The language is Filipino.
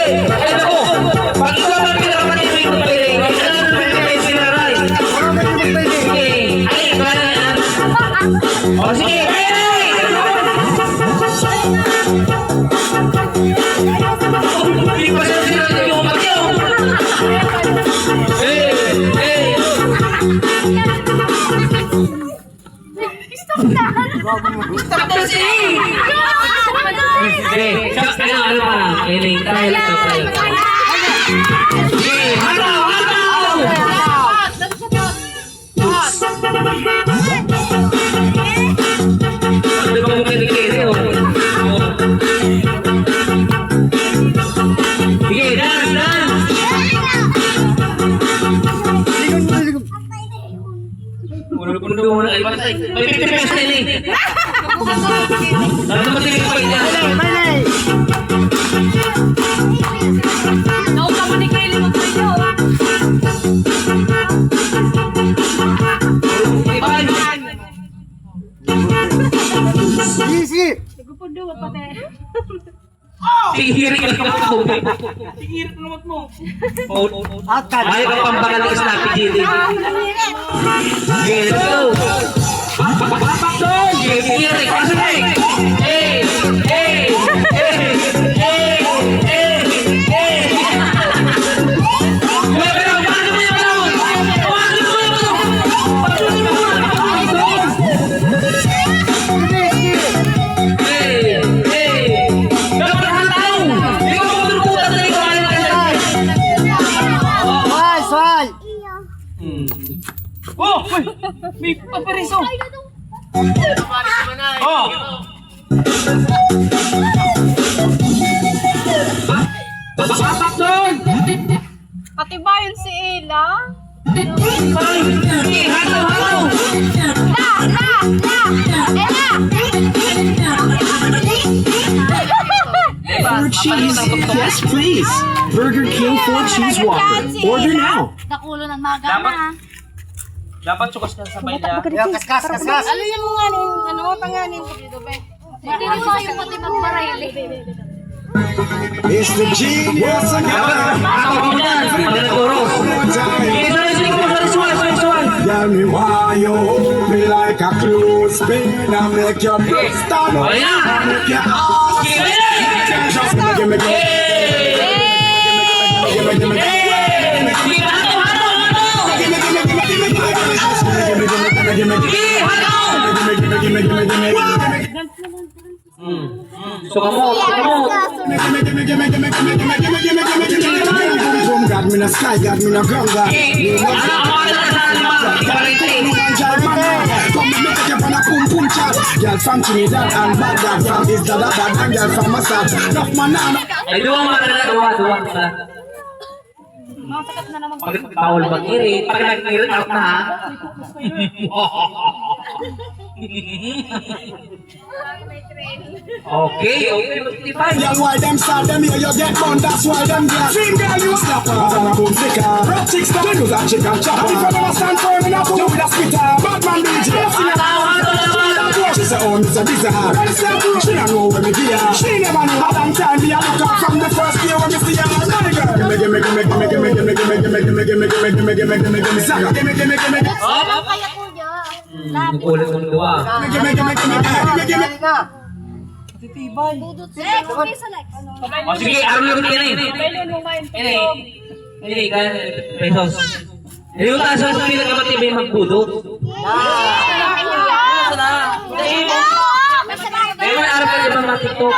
Ay, ako! Pag ikaw ang pinakamatid mo yung pwede, kailangan mo yung sinaray. Sige. Ay, kaya na. O, sige. Hindi pa siya sinaray yung umatyo. Stop na siya! Ano pa lang? Tayo lang. Sige, hataw! Ano ba mo kaya o? Sige, dance! Puno-puno mo na. May pipipes na yun eh. Ano ba tinig pa niya? Naku ka mo ni Kelly mag-video. Sige! Nagpupundo mo pati. Sihirik ka mo. Sigirit na naman mo. Ay, ka pambangan ng snappy chili. Okay, let's go. Sihirik. Pasinig. Hey! Oh! May papariso! Oh! Basak doon! Pati ba yun si Ella? Sige, hataw! For cheese, yes please. Burger King 4 Cheese Whopper. Order now. Nakulo ng magana. Dapat sukas ka sa baila. Kaskas! Alin mo nga ano mo tanganin ko dito ba? Hindi rin mo yung pati magbarayli. It's the genius of Tell me why you hold me like a clothespin and make your breast stand up and make your ass just give me Suka mo. God me na sky, God me na ground, God. Come and make it on a pum pum chat. Girl from Trinidad and Baghdad, from Islamabad and girl from Mossad. Enough man now. Ay, duwang duwang ka. Masakit na naman. Pag bawal mag-irit, pag nag-irit, out na ha. Okay, 55. Girl, why them sad, them here you get bun, that's why them glad. Dream girl, you a slapper, and a boom sticker. Rock chicks, don't use a chicken chopper. If you never stand firm in a boom, you with a spitter. Batman DJ, she say, oh, Mr. Bizarre. She don't know where me be at. She never know how long time me a look up from the first day when me see her. Money girl, Kaya ko niya. Nakulit ng duwa. Budot siya. Okay, sa next. O sige, araw lang din eh. Ini, kaya pesos. Hindi mo tayo sa pinakamatibay may magbudot. Kaya araw ka di ba matiktok?